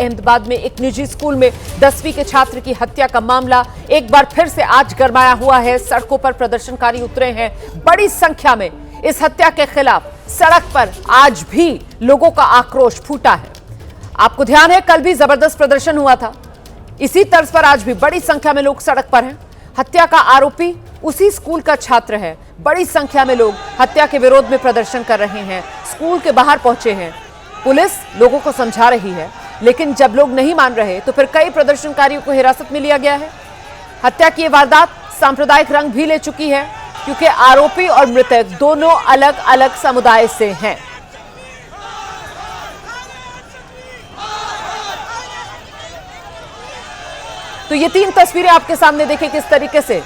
अहमदाबाद में एक निजी स्कूल में 10वीं के छात्र की हत्या का मामला एक बार फिर से आज गरमाया हुआ है। सड़कों पर प्रदर्शनकारी उतरे हैं बड़ी संख्या में। इस हत्या के खिलाफ सड़क पर आज भी लोगों का आक्रोश फूटा है। आपको ध्यान है, कल भी जबरदस्त प्रदर्शन हुआ था। इसी तर्ज पर आज भी बड़ी संख्या में लोग सड़क पर हैं। हत्या का आरोपी उसी स्कूल का छात्र है। बड़ी संख्या में लोग हत्या के विरोध में प्रदर्शन कर रहे हैं, स्कूल के बाहर पहुंचे हैं। पुलिस लोगों को समझा रही है, लेकिन जब लोग नहीं मान रहे तो फिर कई प्रदर्शनकारियों को हिरासत में लिया गया है। हत्या की वारदात सांप्रदायिक रंग भी ले चुकी है, क्योंकि आरोपी और मृतक दोनों अलग अलग समुदाय से हैं। तो ये 3 तस्वीरें आपके सामने देखें किस तरीके से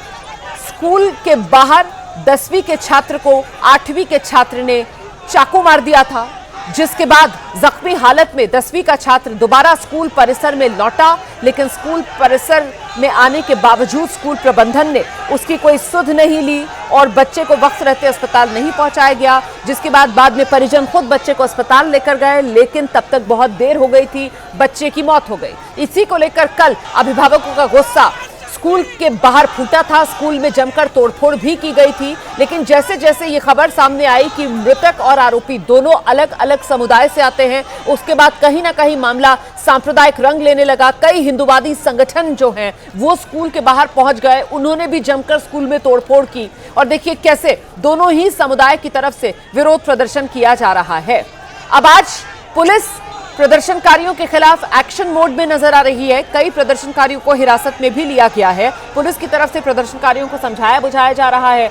स्कूल के बाहर 10वीं के छात्र को 8वीं के छात्र ने चाकू मार दिया था, जिसके बाद जख्मी हालत में 10वीं का छात्र दोबारा स्कूल परिसर में लौटा, लेकिन स्कूल परिसर में आने के बावजूद स्कूल प्रबंधन ने उसकी कोई सुध नहीं ली और बच्चे को वक्त रहते अस्पताल नहीं पहुंचाया गया, जिसके बाद में परिजन खुद बच्चे को अस्पताल लेकर गए, लेकिन तब तक बहुत देर हो गई थी, बच्चे की मौत हो गई। इसी को लेकर कल अभिभावकों का गुस्सा स्कूल के बाहर फूटा था। स्कूल में जमकर तोड़फोड़ भी की गई थी, लेकिन जैसे जैसे ये खबर सामने आई कि मृतक और आरोपी दोनों अलग अलग समुदाय से आते हैं, उसके बाद कहीं ना कहीं मामला सांप्रदायिक रंग लेने लगा। कई हिंदूवादी संगठन जो हैं वो स्कूल के बाहर पहुंच गए, उन्होंने भी जमकर स्कूल में तोड़फोड़ की और देखिए कैसे दोनों ही समुदाय की तरफ से विरोध प्रदर्शन किया जा रहा है। अब आज पुलिस प्रदर्शनकारियों के खिलाफ एक्शन मोड में नजर आ रही है। कई प्रदर्शनकारियों को हिरासत में भी लिया गया है। पुलिस की तरफ से प्रदर्शनकारियों को समझाया बुझाया जा रहा है।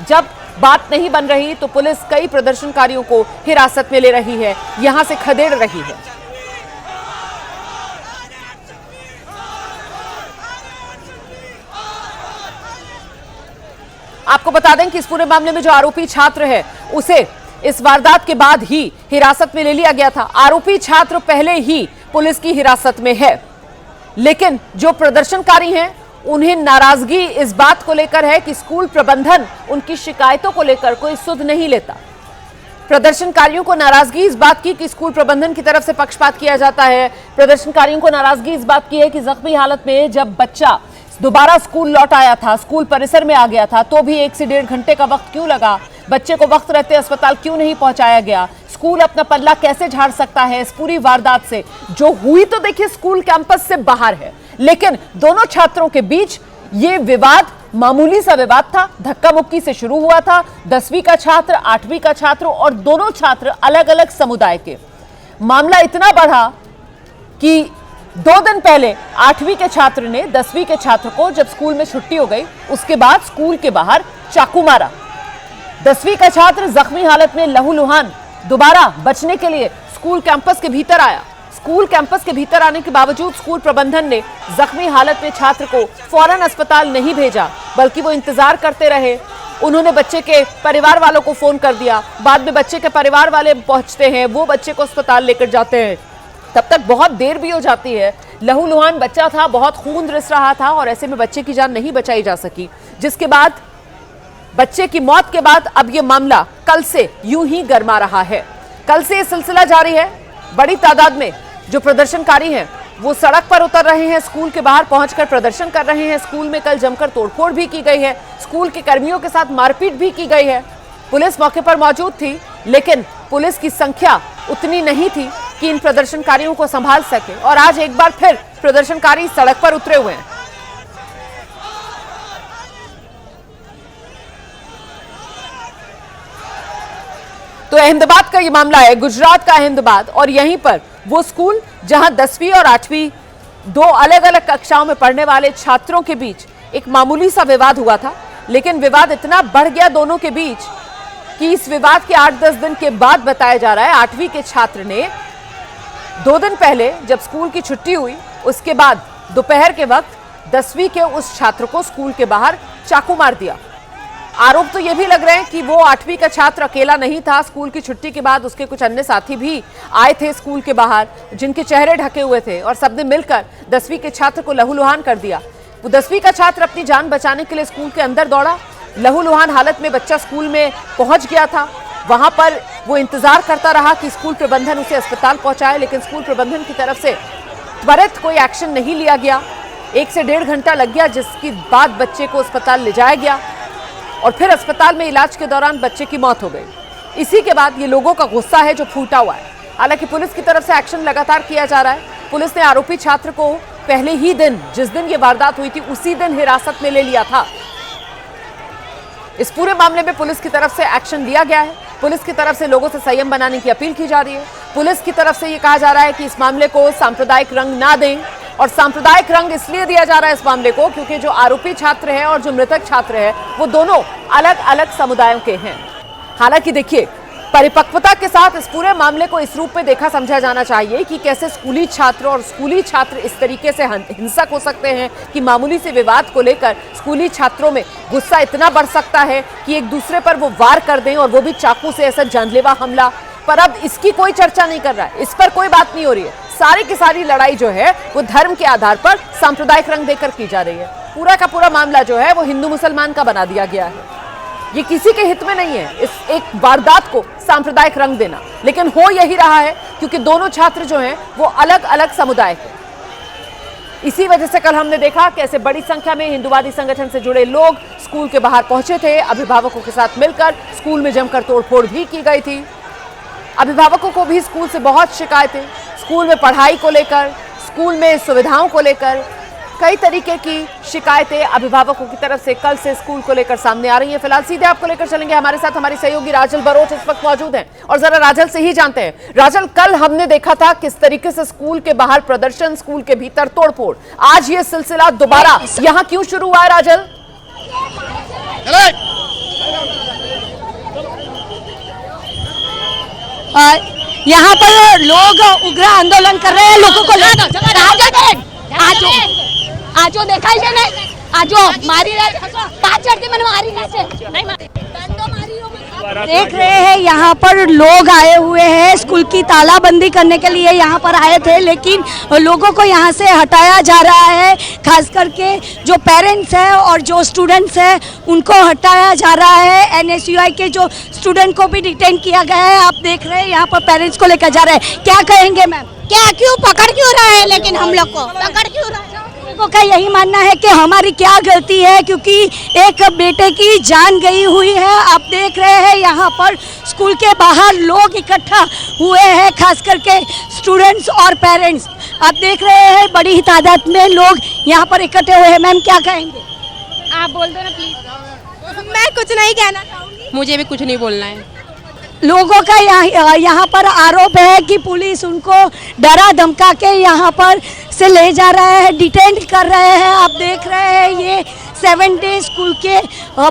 जब बात नहीं बन रही तो पुलिस कई प्रदर्शनकारियों को हिरासत में ले रही है, यहां से खदेड़ रही है। आपको बता दें कि इस पूरे मामले में जो आरोपी छात्र है उसे इस वारदात के बाद ही हिरासत में ले लिया गया था। आरोपी छात्र पहले ही पुलिस की हिरासत में है, लेकिन जो प्रदर्शनकारी हैं उन्हें नाराजगी इस बात को लेकर है कि स्कूल प्रबंधन उनकी शिकायतों को लेकर कोई सुध नहीं लेता। प्रदर्शनकारियों को नाराजगी इस बात की कि स्कूल प्रबंधन की तरफ से पक्षपात किया जाता है। प्रदर्शनकारियों को नाराजगी इस बात की है कि जख्मी हालत में जब बच्चा दोबारा स्कूल लौट आया था, स्कूल परिसर में आ गया था, तो भी 1 से 1.5 घंटे का वक्त क्यों लगा? बच्चे को वक्त रहते अस्पताल क्यों नहीं पहुंचाया गया? स्कूल अपना पल्ला कैसे झाड़ सकता है इस पूरी वारदात से? जो हुई तो देखिए स्कूल कैंपस से बाहर है, लेकिन दोनों छात्रों के बीच ये विवाद मामूली सा विवाद था, धक्का मुक्की से शुरू हुआ था। 10वीं का छात्र, 8वीं का छात्र और दोनों छात्र अलग अलग समुदाय के। मामला इतना बढ़ा कि 2 दिन पहले 8वीं के छात्र ने 10वीं के छात्र को, जब स्कूल में छुट्टी हो गई, उसके बाद स्कूल के बाहर चाकू मारा। 10वीं का छात्र जख्मी हालत में लहूलुहान दोबारा बचने के लिए स्कूल कैंपस के भीतर आया। स्कूल कैंपस के भीतर आने के बावजूद स्कूल प्रबंधन ने जख्मी हालत में छात्र को फौरन अस्पताल नहीं भेजा, बल्कि वो इंतजार करते रहे। उन्होंने बच्चे के परिवार वालों को फोन कर दिया। बाद में बच्चे के परिवार वाले पहुंचते हैं, वो बच्चे को अस्पताल लेकर जाते हैं। तब तक बहुत देर भी हो जाती है। लहूलुहान बच्चा था, बहुत खून रिस रहा था और ऐसे में बच्चे की जान नहीं बचाई जा सकी, जिसके बाद बच्चे की मौत के बाद अब यह मामला कल से यूं ही गरमा रहा है। कल से यह सिलसिला जारी है। बड़ी तादाद में जो प्रदर्शनकारी हैं वो सड़क पर उतर रहे हैं, स्कूल के बाहर पहुंचकर प्रदर्शन कर रहे हैं। स्कूल में कल जमकर तोड़फोड़ भी की गई है, स्कूल के कर्मियों के साथ मारपीट भी की गई है। पुलिस मौके पर मौजूद थी, लेकिन पुलिस की संख्या उतनी नहीं थी कि इन प्रदर्शनकारियों को संभाल सके और आज एक बार फिर प्रदर्शनकारी सड़क पर उतरे हुए हैं। तो अहमदाबाद का ये मामला है, गुजरात का अहमदाबाद, और यहीं पर वो स्कूल जहां 10वीं और 8वीं 2 अलग अलग कक्षाओं में पढ़ने वाले छात्रों के बीच एक मामूली सा विवाद हुआ था, लेकिन विवाद इतना बढ़ गया दोनों के बीच कि इस विवाद के 8-10 दिन के बाद बताया जा रहा है 8वीं के छात्र ने 2 दिन पहले जब स्कूल की छुट्टी हुई, उसके बाद दोपहर के वक्त 10वीं के उस छात्र को स्कूल के बाहर चाकू मार दिया। आरोप तो ये भी लग रहे हैं कि वो 8वीं का छात्र अकेला नहीं था। स्कूल की छुट्टी के बाद उसके कुछ अन्य साथी भी आए थे स्कूल के बाहर, जिनके चेहरे ढके हुए थे, और सबने मिलकर 10वीं के छात्र को लहूलुहान कर दिया। वो 10वीं का छात्र अपनी जान बचाने के लिए स्कूल के अंदर दौड़ा। लहूलुहान हालत में बच्चा स्कूल में पहुंच गया था। वहां पर वो इंतजार करता रहा कि स्कूल प्रबंधन उसे अस्पताल पहुंचाए, लेकिन स्कूल प्रबंधन की तरफ से त्वरित कोई एक्शन नहीं लिया गया। 1 से 1.5 घंटा लग गया, जिसके बाद बच्चे को अस्पताल ले जाया गया और फिर अस्पताल में इलाज के दौरान बच्चे की मौत हो गई। इसी के बाद ये लोगों का गुस्सा है जो फूटा हुआ है। हालांकि पुलिस की तरफ से एक्शन लगातार किया जा रहा है। पुलिस ने आरोपी छात्र को पहले ही दिन, जिस दिन ये वारदात हुई थी, उसी दिन हिरासत में ले लिया था। इस पूरे मामले में पुलिस की तरफ से एक्शन लिया गया है। पुलिस की तरफ से लोगों से संयम बनाने की अपील की जा रही है। पुलिस की तरफ से ये कहा जा रहा है कि इस मामले को सांप्रदायिक रंग ना दें, और सांप्रदायिक रंग इसलिए दिया जा रहा है इस मामले को क्योंकि जो आरोपी छात्र है और जो मृतक छात्र है वो दोनों अलग अलग समुदायों के हैं। हालांकि देखिए, परिपक्वता के साथ इस पूरे मामले को इस रूप में देखा समझा जाना चाहिए कि कैसे स्कूली छात्र और स्कूली छात्र इस तरीके से हिंसक हो सकते हैं कि मामूली से विवाद को लेकर स्कूली छात्रों में गुस्सा इतना बढ़ सकता है कि एक दूसरे पर वो वार कर दें, और वो भी चाकू से ऐसा जानलेवा हमला। पर अब इसकी कोई चर्चा नहीं कर रहा है, इस पर कोई बात नहीं हो रही है। सारी की सारी लड़ाई जो है वो धर्म के आधार पर सांप्रदायिक रंग देकर की जा रही है। पूरा का पूरा मामला जो है वो हिंदू मुसलमान का बना दिया गया है। ये किसी के हित में नहीं है इस एक वारदात को सांप्रदायिक रंग देना, लेकिन हो यही रहा है क्योंकि दोनों छात्र जो हैं वो अलग अलग समुदाय के। इसी वजह से कल हमने देखा कैसे बड़ी संख्या में हिंदुवादी संगठन से जुड़े लोग स्कूल के बाहर पहुंचे थे। अभिभावकों के साथ मिलकर स्कूल में जमकर तोड़फोड़ भी की गई थी। अभिभावकों को भी स्कूल से बहुत शिकायतें, स्कूल में पढ़ाई को लेकर, स्कूल में सुविधाओं को लेकर कई तरीके की शिकायतें अभिभावकों की तरफ से कल से स्कूल को लेकर सामने आ रही हैं। फिलहाल सीधे आपको लेकर चलेंगे, हमारे साथ हमारी सहयोगी राजल बरोच इस वक्त मौजूद हैं और जरा राजल से ही जानते हैं। राजल, कल हमने देखा था किस तरीके से स्कूल के बाहर प्रदर्शन, स्कूल के भीतर तोड़फोड़, आज ये सिलसिला दोबारा यहाँ क्यों शुरू हुआ है राजल? यहाँ पर लोग उग्र आंदोलन कर रहे हैं, लोगों को आजो देखा ही नहीं, आजो मारी रहे 5 लड़के मैंने मारी नहीं मारी। देख रहे हैं यहाँ पर लोग आए हुए हैं, स्कूल की तालाबंदी करने के लिए यहाँ पर आए थे, लेकिन लोगों को यहाँ से हटाया जा रहा है। खास करके जो पेरेंट्स हैं और जो स्टूडेंट्स हैं उनको हटाया जा रहा है। NSUI के जो स्टूडेंट को भी डिटेन किया गया है। आप देख रहे हैं यहाँ पर पेरेंट्स को लेकर जा रहे हैं। क्या कहेंगे मैम, क्या क्यों पकड़ क्यों रहा है? लेकिन हम लोग को पकड़ क्यों रहा है? लोगों का यही मानना है कि हमारी क्या गलती है, क्योंकि एक बेटे की जान गई हुई है। आप देख रहे हैं यहाँ पर स्कूल के बाहर लोग इकट्ठा हुए हैं, खास करके स्टूडेंट्स और पेरेंट्स। आप देख रहे हैं बड़ी ही तादाद में लोग यहाँ पर इकट्ठे हुए हैं। मैम क्या कहेंगे? आप बोल दो ना प्लीज। मैं कुछ नहीं कहना चाहूँगी, मुझे भी कुछ नहीं बोलना है। लोगों का यहाँ पर आरोप है कि पुलिस उनको डरा धमका के यहाँ पर से ले जा रहा है, डिटेन कर रहे हैं। आप देख रहे हैं ये 7 डे स्कूल के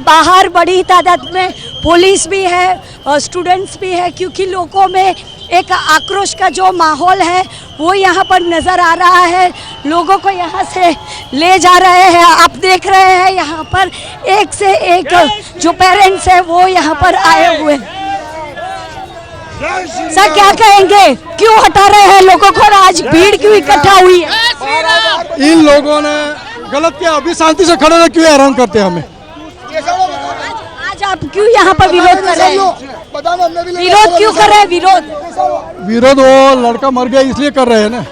बाहर बड़ी तादाद में पुलिस भी है और स्टूडेंट्स भी है, क्योंकि लोगों में एक आक्रोश का जो माहौल है वो यहाँ पर नज़र आ रहा है। लोगों को यहाँ से ले जा रहे हैं। आप देख रहे हैं यहाँ पर एक से एक जो पेरेंट्स है वो यहाँ पर आए हुए हैं। सर क्या कहेंगे, क्यों हटा रहे हैं लोगों को और आज भीड़ क्यों इकट्ठा हुई है? इन लोगों ने गलत किया, अभी शांति से खड़े रहे, क्यों हैरान करते हैं हमें? आज आप क्यों यहाँ पर विरोध कर रहे हैं? विरोध क्यों कर रहे हैं? विरोध वो लड़का मर गया इसलिए कर रहे हैं ना।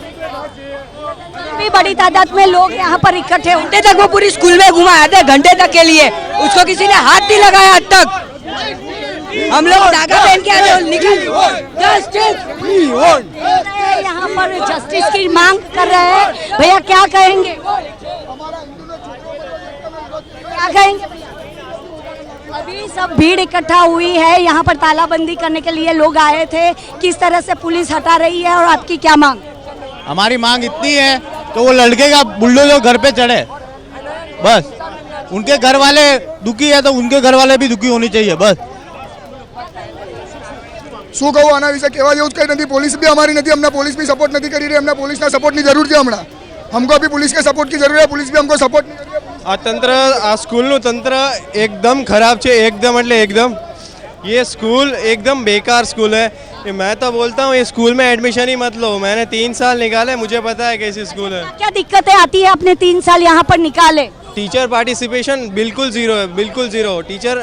भी बड़ी तादाद में लोग यहाँ पर इकट्ठे हुए। घंटे तक वो पूरी स्कूल में घुमा आधे घंटे तक के लिए, उसको किसी ने हाथ नहीं लगाया आज तक। हम लोग धागा पहन के आए, यहाँ पर जस्टिस की मांग कर रहे हैं। भैया क्या कहेंगे? क्या कहेंगे? अभी सब भीड़ इकट्ठा हुई है, यहाँ पर तालाबंदी करने के लिए लोग आए थे। किस तरह से पुलिस हटा रही है और आपकी क्या मांग? हमारी मांग इतनी है तो वो लड़के का बुलडोजर घर पे चढ़े, बस। उनके घर वाले दुखी है तो उनके घर वाले भी दुखी होनी चाहिए, बस। શું કહું આના વિશે કહેવા જેવું કંઈ નથી। પોલીસ બી અમારી નથી, અમને પોલીસ બી સપોર્ટ નથી કરી રહી, અમને પોલીસના સપોર્ટની જરૂર છે હમણાં। हमको भी पुलिस के सपोर्ट की जरूरत है, पुलिस भी हमको सपोर्ट नहीं कर रही है। આ તંત્ર, આ સ્કૂલનું તંત્ર એકદમ ખરાબ છે, એકદમ એટલે એકદમ। ये स्कूल एकदम बेकार स्कूल है। ये मैं तो बोलता हूँ ये स्कूल में एडमिशन ही मत लो। मैंने 3 साल निकाले, मुझे पता है कैसी स्कूल है। क्या दिक्कतें आती है? आपने 3 साल यहाँ पर निकाले। टीचर पार्टिसिपेशन बिल्कुल ज़ीरो है, बिल्कुल ज़ीरो। टीचर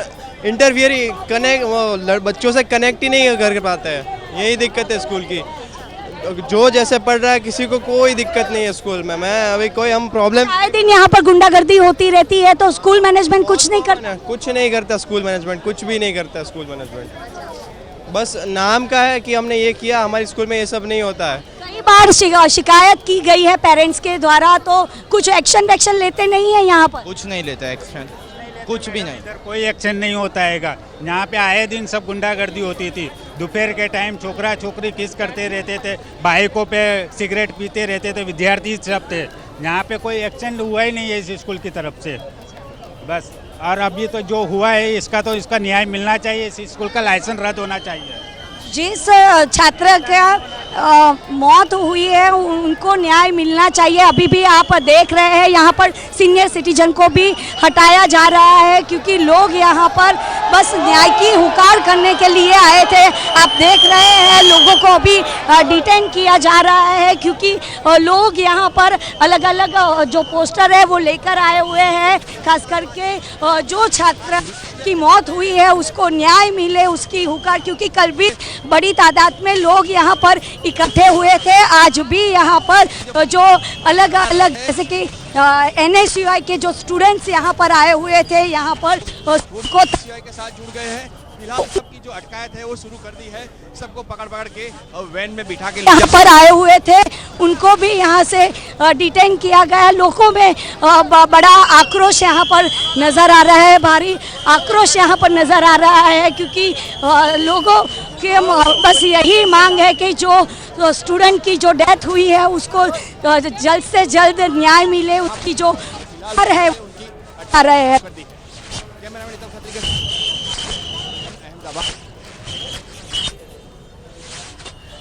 इंटरफियर कनेक्ट बच्चों से कनेक्ट ही नहीं कर पाते हैं, यही दिक्कत है स्कूल की। जो जैसे पढ़ रहा है किसी को कोई दिक्कत नहीं है स्कूल में। मैं अभी कोई हम प्रॉब्लम आए दिन यहाँ पर गुंडागर्दी होती रहती है, तो स्कूल मैनेजमेंट कुछ नहीं करता। कुछ नहीं करता स्कूल मैनेजमेंट, कुछ भी नहीं करता स्कूल मैनेजमेंट। बस नाम का है कि हमने ये किया, हमारे स्कूल में ये सब नहीं होता है। कई बार शिकायत की गई है पेरेंट्स के द्वारा, तो कुछ एक्शन लेते नहीं है यहाँ पर? कुछ नहीं लेता एक्शन, कुछ भी नहीं। कोई एक्शन नहीं होता है। यहाँ पे आए दिन सब गुंडागर्दी होती थी। दोपहर के टाइम छोकरा छोकरी किस करते रहते थे, बाइकों पे सिगरेट पीते रहते थे, विद्यार्थी सब थे। यहाँ पे कोई एक्शन हुआ ही नहीं है इस स्कूल की तरफ से बस। और अभी तो जो हुआ है इसका न्याय मिलना चाहिए। इस स्कूल का लाइसेंस रद्द होना चाहिए। जिस छात्र का मौत हुई है उनको न्याय मिलना चाहिए। अभी भी आप देख रहे हैं यहाँ पर सीनियर सिटीजन को भी हटाया जा रहा है, क्योंकि लोग यहाँ पर बस न्याय की हुकार करने के लिए आए थे। आप देख रहे हैं लोगों को अभी डिटेन किया जा रहा है, क्योंकि लोग यहाँ पर अलग अलग जो पोस्टर है वो लेकर आए हुए हैं। खास करके जो छात्र की मौत हुई है उसको न्याय मिले, उसकी हुकार, क्योंकि कल भी बड़ी तादाद में लोग यहाँ पर इकट्ठे हुए थे। आज भी यहाँ पर जो अलग अलग जैसे कि NSUI के जो स्टूडेंट्स यहाँ पर आए हुए थे, यहाँ पर उसको के साथ जुड़ गए हैं। फिलहाल सबकी जो अटकायत है वो शुरू कर दी है, सबको पकड़ के वैन में बिठा के यहाँ पर आए हुए थे उनको भी यहाँ से डिटेन किया गया। लोगों में बड़ा आक्रोश यहाँ पर नज़र आ रहा है, भारी आक्रोश यहाँ पर नज़र आ रहा है, क्योंकि लोगों के बस यही मांग है कि जो स्टूडेंट की जो डेथ हुई है उसको जल्द से जल्द न्याय मिले, उसकी जो है आ रहे हैं।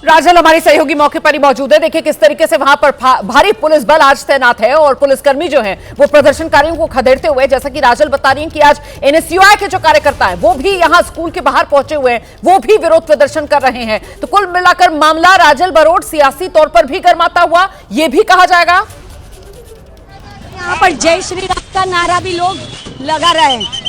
राजल हमारी सहयोगी मौके पर ही मौजूद है। देखिए किस तरीके से वहां पर भारी पुलिस बल आज तैनात है और पुलिसकर्मी जो हैं वो प्रदर्शनकारियों को खदेड़ते हुए, जैसा कि राजल बता रही हैं कि आज NSUI के जो कार्यकर्ता हैं वो भी यहां स्कूल के बाहर पहुंचे हुए हैं, वो भी विरोध प्रदर्शन कर रहे हैं। तो कुल मिलाकर मामला राजल बरोड सियासी तौर पर भी गर्माता हुआ ये भी कहा जाएगा। यहाँ पर जय श्री राम का नारा भी लोग लगा रहे हैं।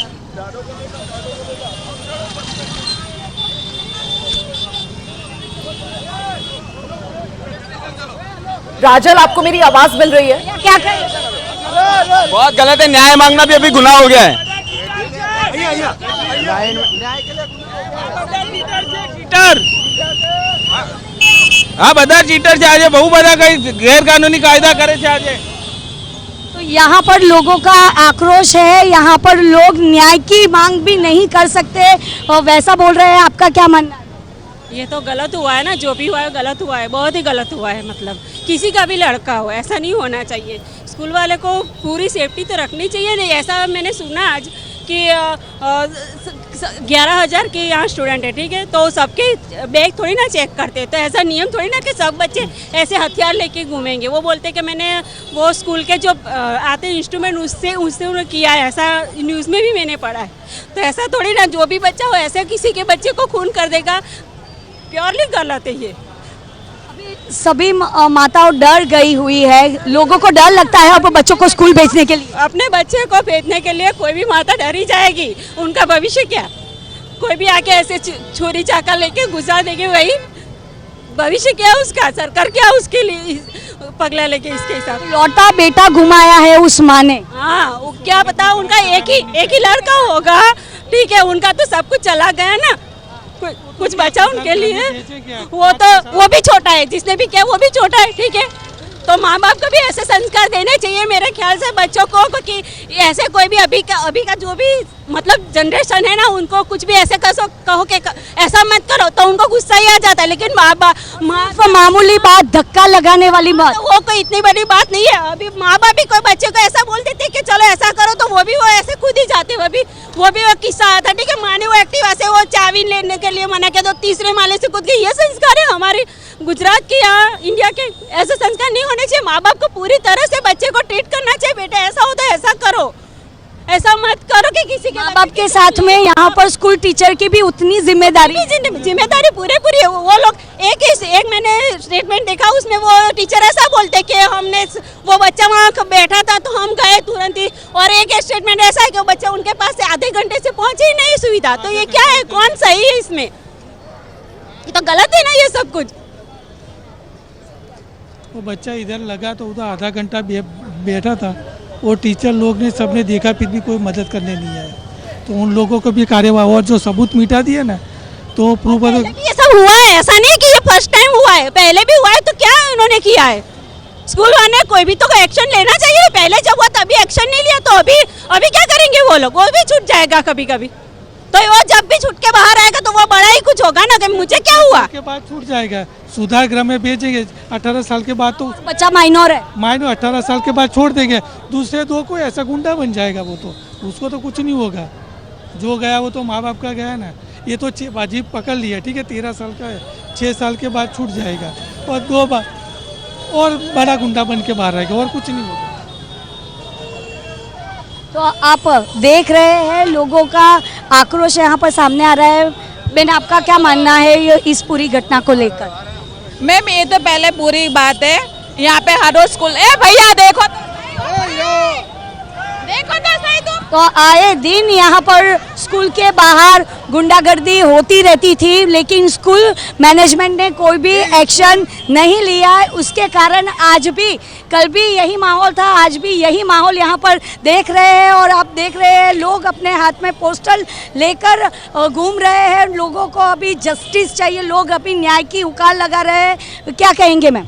राजल आपको मेरी आवाज मिल रही है? क्या करें? बहुत गलत है, न्याय मांगना भी अभी गुनाह हो गया है। हाँ બધા ચીટર છે આજે, બહુ બધા કઈ ગેરકાનૂની કાયદા કરે છે આજે। तो यहाँ पर लोगों का आक्रोश है, यहाँ पर लोग न्याय की मांग भी नहीं कर सकते और वैसा बोल रहे हैं। आपका क्या मानना है? ये तो गलत हुआ है ना, जो भी हुआ है गलत हुआ है, बहुत ही गलत हुआ है। मतलब किसी का भी लड़का हो ऐसा नहीं होना चाहिए। स्कूल वाले को पूरी सेफ्टी तो रखनी चाहिए। नहीं ऐसा मैंने सुना आज कि 11,000 के यहाँ स्टूडेंट है, ठीक है, तो सबके बैग थोड़ी ना चेक करते। तो ऐसा नियम थोड़ी ना कि सब बच्चे ऐसे हथियार लेके घूमेंगे। वो बोलते कि मैंने वो स्कूल के जो आते इंस्ट्रूमेंट उससे उन्होंने किया है, ऐसा न्यूज़ में भी मैंने पढ़ा है। तो ऐसा थोड़ी ना जो भी बच्चा हो ऐसे किसी के बच्चे को खून कर देगा, प्योरली गलत है ये। सभी माताओं डर गई हुई है, लोगों को डर लगता है अपने बच्चों को स्कूल भेजने के लिए। अपने बच्चे को भेजने के लिए कोई भी माता डर ही जाएगी। उनका भविष्य क्या? कोई भी आके ऐसे छुरी चाका लेके घुसा देगी, वही भविष्य क्या उसका? सरकार क्या उसके लिए पगला लेके इसके हिसाब? लौटा बेटा घुमाया है उस माँ ने। हाँ, क्या पता उनका एक ही लड़का होगा, ठीक है, उनका तो सब कुछ चला गया ना, कुछ बचा उनके लिए। वो भी छोटा है, जिसने भी किया वो भी छोटा है, ठीक है। तो माँ बाप को भी ऐसे संस्कार देने चाहिए मेरे ख्याल से बच्चों को, कि ऐसे कोई भी अभी का जो भी मतलब जनरेशन है ना, उनको कुछ भी ऐसे कहो कि ऐसा मत करो, तो उनको गुस्सा ही आ जाता है। लेकिन मामूली बात, धक्का लगाने वाली बात, तो वो कोई इतनी बड़ी बात नहीं है। अभी माँ बाप भी कोई बच्चे को ऐसा बोल देते कि चलो ऐसा करो, तो वो ऐसे खुद ही जाते। वो भी किस्सा आया था, ठीक है, माँ ने वो एक्टिवा से वो चाबी लेने के लिए मना किया, तो तीसरे माले से कूद गई। ये संस्कार है हमारे गुजरात के, यहाँ इंडिया के। ऐसे संस्कार नहीं होने चाहिए। माँ बाप को पूरी तरह से बच्चे को ट्रीट करना चाहिए। बेटा ऐसा होता है ऐसा करो, ऐसा मत करो कि किसी के माँ बाप के साथ में यहाँ पर स्कूल टीचर की भी उतनी जिम्मेदारी पूरी है। वो लोग एक मैंने स्टेटमेंट देखा, उसमें वो टीचर ऐसा बोलते कि हमने वो बच्चा वहाँ बैठा था तो हम गए तुरंत ही, और एक स्टेटमेंट ऐसा है कि वो बच्चा उनके पास से आधे घंटे से पहुँचे ही नहीं सुविधा। तो ये क्या है? कौन सही है इसमें? ये तो गलत है ना ये सब कुछ। वो बच्चा इधर लगा तो उधर आधा घंटा बैठा था और टीचर लोग ने सबने देखा, फिर भी कोई मदद करने नहीं आया। तो उन लोगों को भी कार्यवाही और जो सबूत मिटा दिया ना, तो प्रूफ ये सब हुआ है, ऐसा नहीं कि ये फर्स्ट टाइम हुआ है, पहले भी हुआ है। तो क्या उन्होंने किया है? स्कूल वाले कोई भी तो एक्शन लेना चाहिए। पहले जब हुआ तभी एक्शन नहीं लिया, तो अभी क्या करेंगे वो लोग? वो भी छूट जाएगा कभी कभी। तो वो जब भी छूट के बाहर आएगा तो वो बड़ा ही कुछ होगा ना कि मुझे क्या हुआ। के बाद छूट जाएगा, सुधार गृह में भेजेंगे। 18 साल के बाद तो बच्चा माइनर है, 18 साल के बाद छोड़ देंगे। दूसरे दो को ऐसा गुंडा बन जाएगा वो, तो उसको तो कुछ नहीं होगा। जो गया वो तो माँ बाप का गया ना। ये तो बाजी पकड़ लिया, ठीक है, 13 साल का है, 6 साल के बाद छूट जाएगा और 2 बार और बड़ा गुंडा बन के बाहर आएगा, और कुछ नहीं होगा। तो आप देख रहे हैं लोगों का आक्रोश यहाँ पर सामने आ रहा है। बेन, आपका क्या मानना है ये इस पूरी घटना को लेकर? मैम ये तो पहले पूरी बात है, यहाँ पे हर रोज स्कूल, ए भैया देखो तो सही तुम। तो आए दिन यहाँ पर स्कूल के बाहर गुंडागर्दी होती रहती थी, लेकिन स्कूल मैनेजमेंट ने कोई भी एक्शन नहीं लिया। उसके कारण आज भी, कल भी यही माहौल था, आज भी यही माहौल यहाँ पर देख रहे हैं। और आप देख रहे हैं लोग अपने हाथ में पोस्टर लेकर घूम रहे हैं। लोगों को अभी जस्टिस चाहिए, लोग अभी न्याय की उकाल लगा रहे हैं। क्या कहेंगे मैम?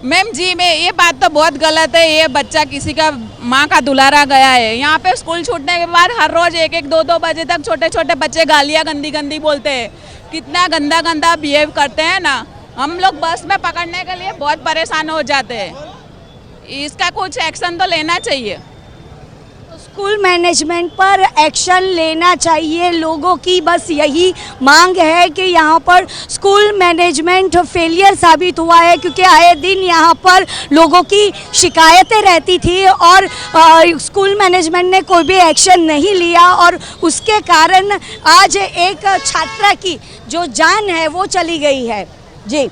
मैम जी, मैं ये बात तो बहुत गलत है। ये बच्चा किसी का माँ का दुलारा गया है। यहाँ पे स्कूल छूटने के बाद हर रोज 1-1, 2-2 बजे तक छोटे छोटे बच्चे गालियाँ गंदी बोलते हैं, कितना गंदा बिहेव करते हैं ना। हम लोग बस में पकड़ने के लिए बहुत परेशान हो जाते हैं। इसका कुछ एक्शन तो लेना चाहिए। स्कूल मैनेजमेंट पर एक्शन लेना चाहिए। लोगों की बस यही मांग है कि यहाँ पर स्कूल मैनेजमेंट फेलियर साबित हुआ है, क्योंकि आए दिन यहाँ पर लोगों की शिकायतें रहती थी और स्कूल मैनेजमेंट ने कोई भी एक्शन नहीं लिया, और उसके कारण आज एक छात्रा की जो जान है वो चली गई है। जी,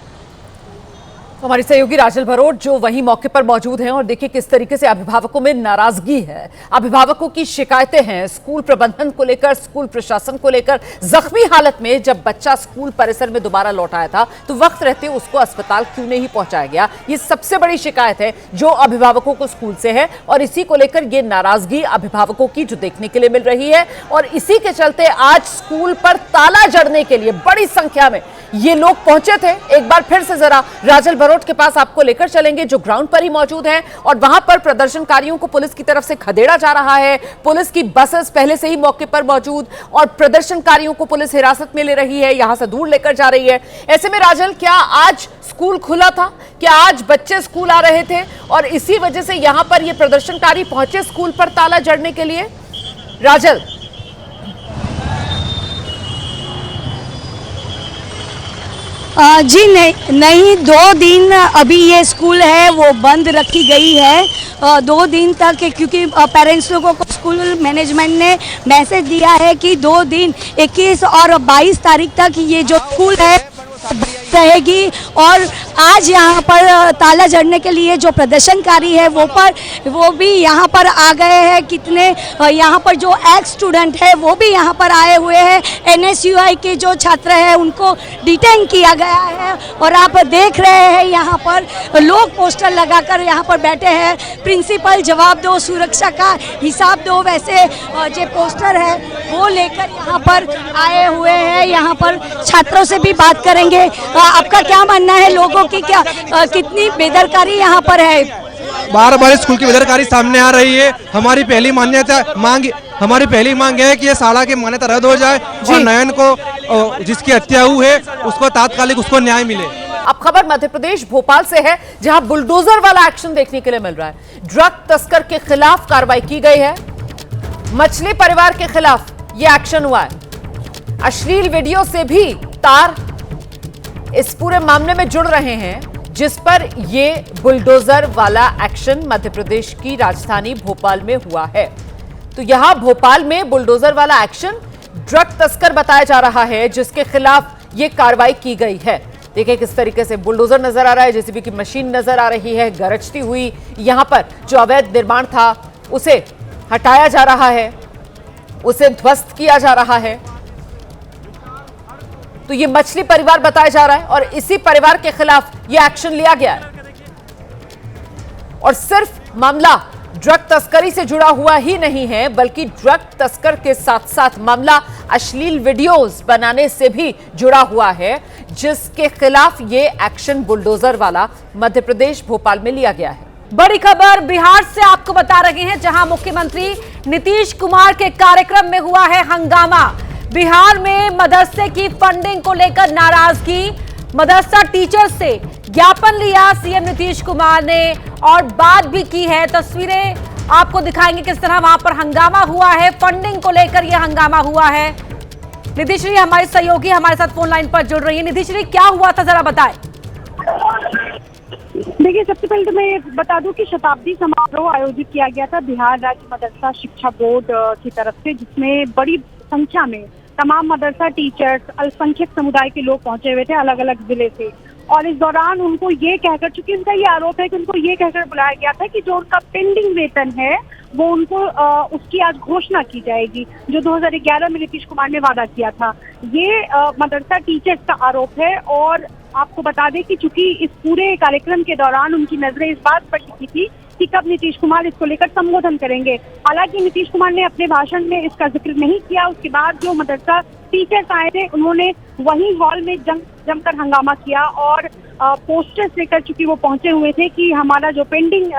हमारी सहयोगी राजल भरोट जो वहीं मौके पर मौजूद हैं और देखिए किस तरीके से अभिभावकों में नाराजगी है, अभिभावकों की शिकायतें हैं स्कूल प्रबंधन को लेकर, स्कूल प्रशासन को लेकर। जख्मी हालत में जब बच्चा स्कूल परिसर में दोबारा लौट आया था तो वक्त रहते उसको अस्पताल क्यों नहीं पहुंचाया गया, ये सबसे बड़ी शिकायत है जो अभिभावकों को स्कूल से है। और इसी को लेकर ये नाराजगी अभिभावकों की जो देखने के लिए मिल रही है, और इसी के चलते आज स्कूल पर ताला जड़ने के लिए बड़ी संख्या में ये लोग पहुंचे थे। एक बार फिर से जरा राजल भरोट के पास आपको लेकर चलेंगे जो ग्राउंड पर ही मौजूद है, और वहां पर प्रदर्शनकारियों को पुलिस की तरफ से खदेड़ा जा रहा है। पुलिस की बसेस पहले से ही मौके पर मौजूद, और प्रदर्शनकारियों को पुलिस हिरासत में ले रही है, यहां से दूर लेकर जा रही है। ऐसे में राजल, क्या आज स्कूल खुला था? क्या आज बच्चे स्कूल आ रहे थे और इसी वजह से यहां पर ये प्रदर्शनकारी पहुंचे स्कूल पर ताला जड़ने के लिए? राजल, जी नहीं, 2 दिन अभी ये स्कूल है वो बंद रखी गई है, 2 दिन तक, क्योंकि पेरेंट्स लोगों को स्कूल मैनेजमेंट ने मैसेज दिया है कि 2 दिन 21 और 22 तारीख तक ये जो स्कूल है रहेगी। और आज यहाँ पर ताला जड़ने के लिए जो प्रदर्शनकारी है वो भी यहाँ पर आ गए हैं। कितने यहाँ पर जो एक्स स्टूडेंट है वो भी यहाँ पर आए हुए हैं। NSUI के जो छात्र हैं उनको डिटेन किया गया है, और आप देख रहे हैं यहाँ पर लोग पोस्टर लगाकर यहाँ पर बैठे हैं। प्रिंसिपल जवाब दो, सुरक्षा का हिसाब दो, वैसे जो पोस्टर है वो लेकर यहाँ पर आए हुए हैं। यहाँ पर छात्रों से भी बात करेंगे। आपका क्या मानना है, लोगों की क्या कितनी बेदरकारी यहाँ पर है? बार स्कूल की बेदरकारी सामने आ रही है। हमारी पहली मांग है कि ये शाला की मान्यता रद्द हो जाए और नयन को जिसकी हत्या हुई है उसको तात्कालिक उसको न्याय मिले। अब खबर मध्य प्रदेश भोपाल से है, जहां बुलडोजर वाला एक्शन देखने के लिए मिल रहा है। ड्रग तस्कर के खिलाफ कार्रवाई की गई है। मछली परिवार के खिलाफ यह एक्शन हुआ है। अश्लील वीडियो से भी तार इस पूरे मामले में जुड़ रहे हैं, जिस पर यह बुलडोजर वाला एक्शन मध्य प्रदेश की राजधानी भोपाल में हुआ है। तो यहां भोपाल में बुलडोजर वाला एक्शन ड्रग तस्कर बताया जा रहा है, जिसके खिलाफ यह कार्रवाई की गई है। देखिए किस तरीके से बुलडोजर नजर आ रहा है, जेसीबी की मशीन नजर आ रही है गरजती हुई। यहां पर जो अवैध निर्माण था उसे हटाया जा रहा है, उसे ध्वस्त किया जा रहा है। तो ये मछली परिवार बताया जा रहा है और इसी परिवार के खिलाफ ये एक्शन लिया गया है। और सिर्फ मामला ड्रग तस्करी से जुड़ा हुआ ही नहीं है, बल्कि ड्रग तस्कर के साथ साथ मामला अश्लील वीडियोस बनाने से भी जुड़ा हुआ है, जिसके खिलाफ ये एक्शन बुलडोजर वाला मध्य प्रदेश भोपाल में लिया गया है। बड़ी खबर बिहार से आपको बता रहे हैं, जहां मुख्यमंत्री नीतीश कुमार के कार्यक्रम में हुआ है हंगामा। बिहार में मदरसे की फंडिंग को लेकर नाराजगी, मदरसा टीचर से ज्ञापन लिया सीएम नीतीश कुमार ने और बात भी की है। तस्वीरें आपको दिखाएंगे किस तरह वहां पर हंगामा हुआ है, फंडिंग को लेकर यह हंगामा हुआ है। निधि श्री हमारे सहयोगी हमारे साथ फोन लाइन पर जुड़ रही है। निधि श्री, क्या हुआ था, जरा बताएं। देखिए, सबसे पहले तो मैं बता दूं कि शताब्दी समारोह आयोजित किया गया था बिहार राज्य मदरसा शिक्षा बोर्ड की तरफ से, जिसमें बड़ी संख्या में तमाम मदरसा टीचर्स, अल्पसंख्यक समुदाय के लोग पहुंचे हुए थे अलग अलग जिले से। और इस दौरान उनको ये कहकर, चूंकि उनका ये आरोप है कि उनको ये कहकर बुलाया गया था कि जो उनका पेंडिंग वेतन है वो उनको उसकी आज घोषणा की जाएगी, जो 2011 में नीतीश कुमार ने वादा किया था। ये मदरसा टीचर्स का आरोप है। और आपको बता दें कि चूंकि इस पूरे कार्यक्रम के दौरान उनकी नजरें इस बात पर टिकी थी कि कब नीतीश कुमार इसको लेकर संबोधन करेंगे। हालांकि नीतीश कुमार ने अपने भाषण में इसका जिक्र नहीं किया। उसके बाद जो मदरसा टीचर्स आए थे उन्होंने वहीं हॉल में जमकर हंगामा किया और पोस्टर्स लेकर, चूंकि वो पहुंचे हुए थे कि हमारा जो पेंडिंग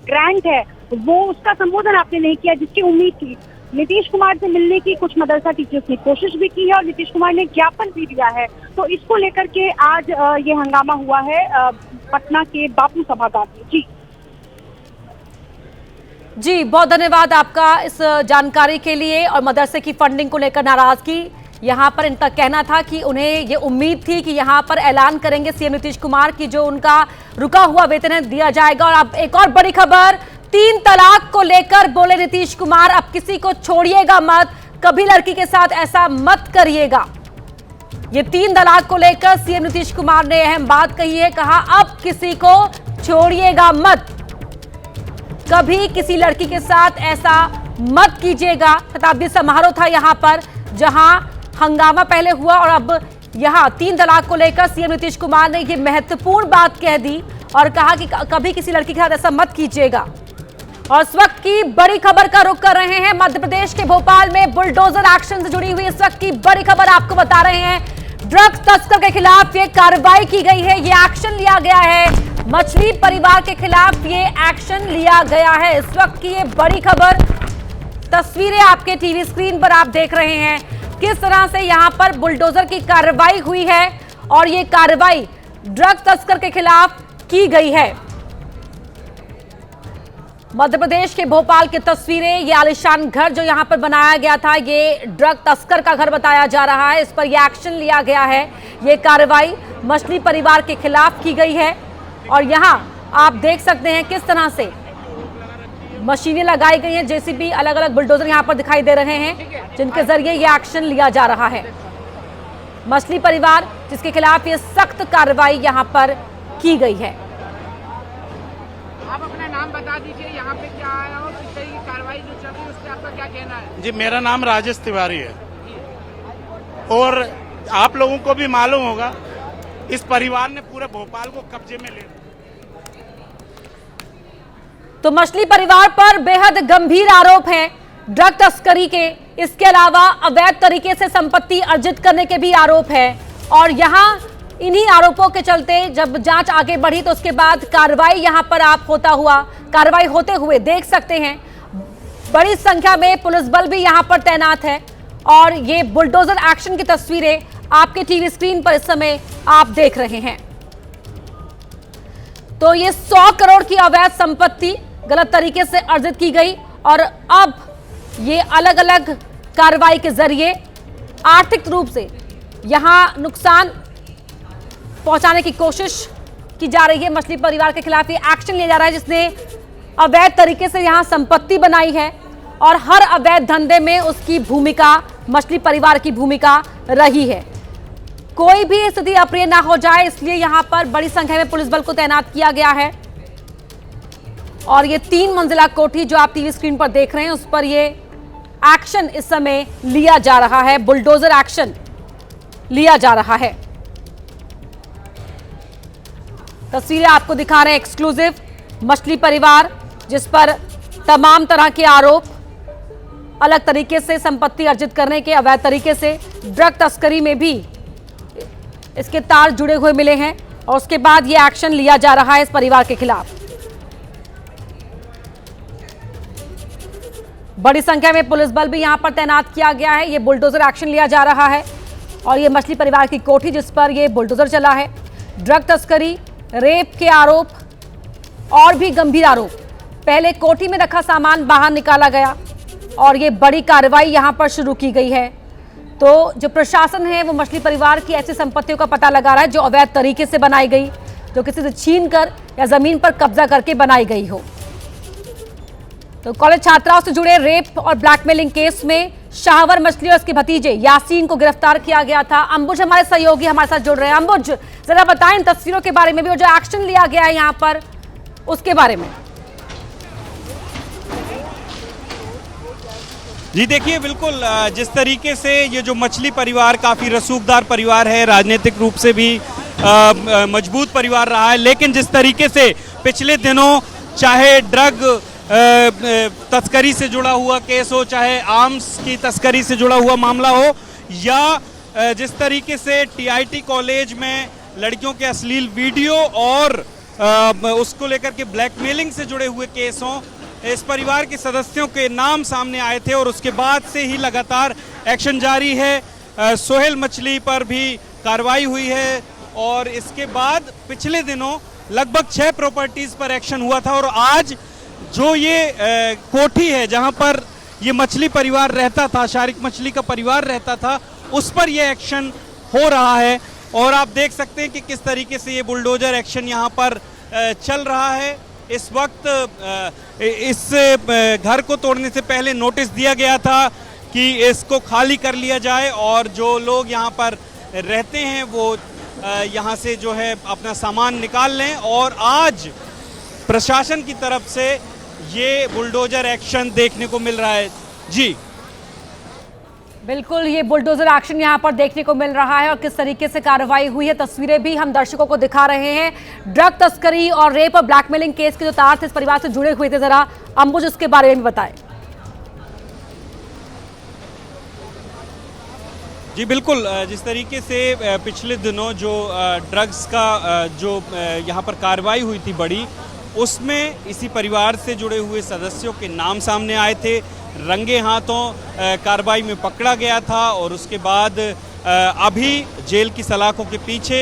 ग्रांट है वो उसका संबोधन आपने नहीं किया, जिसकी उम्मीद थी। नीतीश कुमार से मिलने की कुछ मदरसा टीचर्स ने कोशिश भी की है और नीतीश कुमार ने ज्ञापन भी दिया है। तो इसको लेकर के आज ये हंगामा हुआ है पटना के बापू सभागार में। जी, बहुत धन्यवाद आपका इस जानकारी के लिए। और मदरसे की फंडिंग को लेकर नाराजगी, यहाँ पर इनका कहना था कि उन्हें ये उम्मीद थी कि यहाँ पर ऐलान करेंगे सीएम नीतीश कुमार की जो उनका रुका हुआ वेतन है दिया जाएगा। और अब एक और बड़ी खबर, 3 तलाक को लेकर बोले नीतीश कुमार, अब किसी को छोड़िएगा मत, कभी लड़की के साथ ऐसा मत करिएगा। ये 3 तलाक को लेकर सीएम नीतीश कुमार ने अहम बात कही है, कहा अब किसी को छोड़िएगा मत, कभी किसी लड़की के साथ ऐसा मत कीजिएगा। शताब्दी समारोह था यहाँ पर, जहां हंगामा पहले हुआ और अब यहाँ 3 तलाक को लेकर सीएम नीतीश कुमार ने ये महत्वपूर्ण बात कह दी और कहा कि कभी किसी लड़की के साथ ऐसा मत कीजिएगा। और इस वक्त की बड़ी खबर का रुख कर रहे हैं मध्य प्रदेश के भोपाल में बुलडोजर एक्शन से जुड़ी हुई इस वक्त की बड़ी खबर आपको बता रहे हैं। ड्रग्स तस्कर के खिलाफ ये कार्रवाई की गई है, ये एक्शन लिया गया है। मछली परिवार के खिलाफ ये एक्शन लिया गया है। इस वक्त की ये बड़ी खबर, तस्वीरें आपके टीवी स्क्रीन पर आप देख रहे हैं किस तरह से यहां पर बुलडोजर की कार्रवाई हुई है और ये कार्रवाई ड्रग्स तस्कर के खिलाफ की गई है। मध्य प्रदेश के भोपाल की तस्वीरें, ये आलिशान घर जो यहां पर बनाया गया था, ये ड्रग तस्कर का घर बताया जा रहा है। इस पर यह एक्शन लिया गया है। ये कार्रवाई मछली परिवार के खिलाफ की गई है और यहां आप देख सकते हैं किस तरह से मशीनें लगाई गई हैं, जेसीबी, अलग अलग बुलडोजर यहां पर दिखाई दे रहे हैं, जिनके जरिए ये एक्शन लिया जा रहा है। मछली परिवार जिसके खिलाफ ये सख्त कार्रवाई यहां पर की गई है। आप अपना नाम बता दीजिए, यहाँ पे क्या आया और किस तरह की कार्रवाई जो चल रही है उस पर आपका क्या कहना है? जी, मेरा नाम राजेश तिवारी है और आप लोगों को भी मालूम होगा इस परिवार ने पूरे भोपाल को कब्जे में ले। तो मछली परिवार पर बेहद गंभीर आरोप हैं ड्रग तस्करी के, इसके अलावा अवैध तरीके से संपत्ति अर्जित करने के भी आरोप है। और यहां इन्हीं आरोपों के चलते जब जांच आगे बढ़ी तो उसके बाद कार्रवाई यहां पर आप कार्रवाई होते हुए देख सकते हैं। बड़ी संख्या में पुलिस बल भी यहां पर तैनात है और ये बुलडोजर एक्शन की तस्वीरें आपके टीवी स्क्रीन पर इस समय आप देख रहे हैं। तो ये 100 करोड़ की अवैध संपत्ति गलत तरीके से अर्जित की गई और अब ये अलग अलग कार्रवाई के जरिए आर्थिक रूप से यहां नुकसान पहुंचाने की कोशिश की जा रही है। मछली परिवार के खिलाफ ये एक्शन लिया जा रहा है जिसने अवैध तरीके से यहां संपत्ति बनाई है और हर अवैध धंधे में उसकी भूमिका, मछली परिवार की भूमिका रही है। कोई भी स्थिति अप्रिय ना हो जाए इसलिए यहां पर बड़ी संख्या में पुलिस बल को तैनात किया गया है। और ये 3 मंजिला कोठी जो आप टीवी स्क्रीन पर देख रहे हैं उस पर ये एक्शन इस समय लिया जा रहा है, बुलडोजर एक्शन लिया जा रहा है। तस्वीरें आपको दिखा रहे हैं एक्सक्लूसिव मछली परिवार, जिस पर तमाम तरह के आरोप, अलग तरीके से संपत्ति अर्जित करने के, अवैध तरीके से ड्रग तस्करी में भी इसके तार जुड़े हुए मिले हैं और उसके बाद ये एक्शन लिया जा रहा है इस परिवार के खिलाफ। बड़ी संख्या में पुलिस बल भी यहां पर तैनात किया गया है। ये बुलडोजर एक्शन लिया जा रहा है और ये मछली परिवार की कोठी जिस पर ये बुलडोजर चला है, ड्रग तस्करी, रेप के आरोप और भी गंभीर आरोप। पहले कोठी में रखा सामान बाहर निकाला गया और ये बड़ी कार्रवाई यहां पर शुरू की गई है। तो जो प्रशासन है वो मछली परिवार की ऐसी संपत्तियों का पता लगा रहा है जो अवैध तरीके से बनाई गई, जो किसी से छीन कर या जमीन पर कब्जा करके बनाई गई हो। तो कॉलेज छात्राओं से जुड़े रेप और ब्लैकमेलिंग केस में शाहवर मछली और उसके भतीजे यासीन को गिरफ्तार किया गया था। अंबुज हमारे सहयोगी हमारे साथ जुड़ रहे हैं। अंबुज, जरा बताएं इन तस्वीरों के बारे में भी और जो एक्शन लिया गया है यहाँ पर उसके बारे में। जी देखिए, बिल्कुल जिस तरीके से ये जो मछली परिवार काफ़ी रसूखदार परिवार है, राजनीतिक रूप से भी मजबूत परिवार रहा है, लेकिन जिस तरीके से पिछले दिनों चाहे ड्रग तस्करी से जुड़ा हुआ केस हो, चाहे आर्म्स की तस्करी से जुड़ा हुआ मामला हो, या जिस तरीके से टीआईटी कॉलेज में लड़कियों के अश्लील वीडियो और उसको लेकर के ब्लैकमेलिंग से जुड़े हुए केस हों, इस परिवार के सदस्यों के नाम सामने आए थे और उसके बाद से ही लगातार एक्शन जारी है। सोहेल मछली पर भी कार्रवाई हुई है और इसके बाद पिछले दिनों लगभग 6 प्रॉपर्टीज पर एक्शन हुआ था और आज जो ये कोठी है जहां पर ये मछली परिवार रहता था, शारिक मछली का परिवार रहता था, उस पर ये एक्शन हो रहा है। और आप देख सकते हैं कि किस तरीके से ये बुलडोजर एक्शन यहां पर चल रहा है। इस वक्त इस घर को तोड़ने से पहले नोटिस दिया गया था कि इसको खाली कर लिया जाए और जो लोग यहाँ पर रहते हैं वो यहाँ से जो है अपना सामान निकाल लें। और आज प्रशासन की तरफ से ये बुलडोजर एक्शन देखने को मिल रहा है। जी बिल्कुल, ये बुलडोजर एक्शन यहाँ पर देखने को मिल रहा है और किस तरीके से कार्रवाई हुई है तस्वीरें भी हम दर्शकों को दिखा रहे हैं। ड्रग तस्करी और रेप और ब्लैकमेलिंग केस के जो तार थे इस परिवार से जुड़े हुए थे, जरा अंबुज उसके बारे में भी बताएं। जी बिल्कुल, जिस तरीके से पिछले दिनों जो ड्रग्स का जो यहाँ पर कार्रवाई हुई थी बड़ी, उसमें इसी परिवार से जुड़े हुए सदस्यों के नाम सामने आए थे, रंगे हाथों कार्रवाई में पकड़ा गया था और उसके बाद अभी जेल की सलाखों के पीछे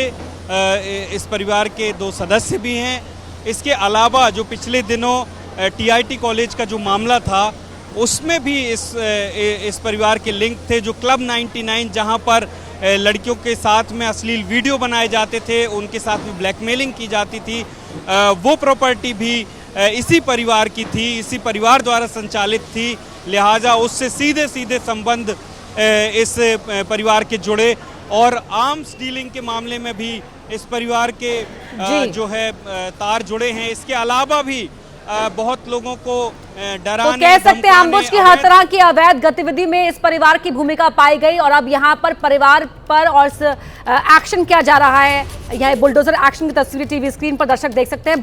इस परिवार के 2 सदस्य भी हैं। इसके अलावा जो पिछले दिनों टीआईटी कॉलेज का जो मामला था उसमें भी इस परिवार के लिंक थे। जो क्लब 99 जहां पर लड़कियों के साथ में अश्लील वीडियो बनाए जाते थे, उनके साथ में ब्लैकमेलिंग की जाती थी, वो प्रॉपर्टी भी इसी परिवार की थी, इसी परिवार द्वारा संचालित थी। लिहाजा उससे सीधे सीधे संबंध इस परिवार के जुड़े और आर्म्स डीलिंग के मामले में भी इस परिवार के जो है तार जुड़े हैं। इसके अलावा भी बहुत लोगों को डराने, तो कह सकते हैं अंबुज की हर तरह की अवैध गतिविधि में इस परिवार की भूमिका पाई गई और अब यहाँ पर परिवार पर और एक्शन किया जा रहा है। यह बुलडोजर एक्शन की तस्वीरें टीवी स्क्रीन पर दर्शक देख सकते हैं।